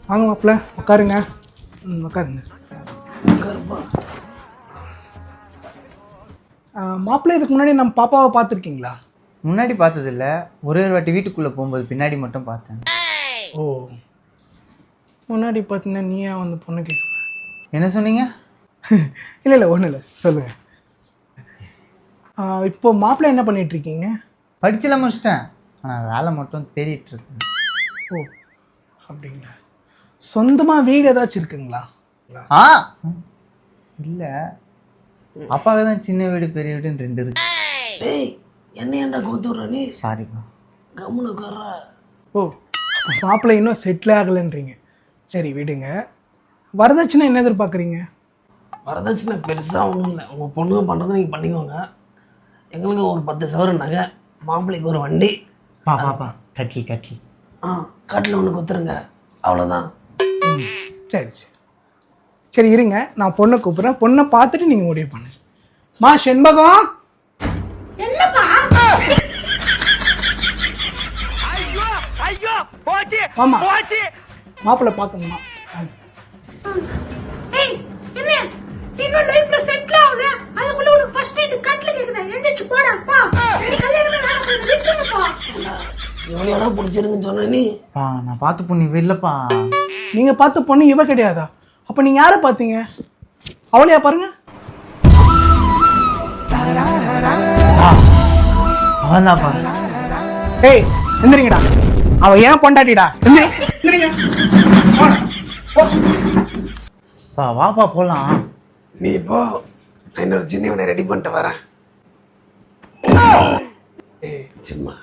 வாங்க மாப்பிள்ள உட்காருங்க. உட்காருங்க. மாப்பிள்ளை இதுக்கு முன்னாடி நம்ம பாப்பாவை பார்த்துருக்கீங்களா? முன்னாடி பார்த்ததில்ல, ஒரே ஒரு வாட்டி வீட்டுக்குள்ளே போகும்போது பின்னாடி மட்டும் பார்த்தேன். ஓ, முன்னாடி பார்த்தீங்கன்னா நீயா வந்து பொண்ணு கேட்க? என்ன சொன்னீங்க? இல்லை இல்லை ஒன்றும் இல்லை, சொல்லுங்கள். இப்போ மாப்பிள்ளை என்ன பண்ணிட்டு இருக்கீங்க? படிச்செல்லாம் முடிச்சிட்டேன், ஆனால் வேலை மட்டும் தேடிட்டு இருக்கேன். ஓ அப்படிங்களா? சொந்தமாக வீடு ஏதாச்சும் இருக்குங்களா? ஆ இல்லை, அப்பாவுக்கு தான் சின்ன வீடு பெரிய வீடுன்னு 2 இருக்கு. டேய் என்ன ஏன்டா கோத்துற நீ? சாரிப்பா. கம்முன்னு உட்கார்ற. ஓ, அப்போ மாப்பிள்ளை இன்னும் செட்டில் ஆகலைன்றீங்க. சரி விடுங்க. வரதட்சணை என்ன எதிர்பார்க்குறீங்க? வரதட்சணை பெருசாக ஒன்றும் இல்லை, உங்கள் பொண்ணுங்க பண்ணுறதை நீங்கள் பண்ணிக்கோங்க. எங்களுக்கு ஒரு 10 சவரன் நகை, மாப்பிள்ளைக்கு ஒரு வண்டி. பாப்பா கட்லி காட்டில் ஒன்று கொத்துருங்க, அவ்வளோதான். சரி சரி சரி இருங்க, நான் பொண்ணை கூப்பிட்றேன். பொண்ணை பார்த்துட்டு நீங்கள் முடிவு பண்ணுங்க. மா செண்பகம். ஆமா மாப்பிள்ளை பார்க்கணுமா? இன்னும் லைஃப்ல செட்டில் ஆகல, அதுக்குள்ள உனக்கு ஃபர்ஸ்ட் டைம் கட்ல கேக்குதா? எந்திரச்சு போடா பா. கல்யாணமே நான் விட்டுருப்பா. எவ்வளோ பிடிச்சிருக்குன்னு சொன்ன நீ? பா நான் பார்த்து பொண்ணு இவ இல்லைப்பா. நீங்க பார்த்த பொண்ணு இவ கிடையாதா? அப்ப நீங்க யாரை பார்த்தீங்க? அவளையா பாருங்க. அவன் தான்ப்பா. ஏய் எந்திரிங்கடா, அவ ஏன் பொண்டாட்டிடா? எந்திரிங்க. பா வாப்பா போலாம். நீ இப்போ நான் என்னோட சின்னவனை ரெடி பண்ணிட்டு வரேன். சும்மா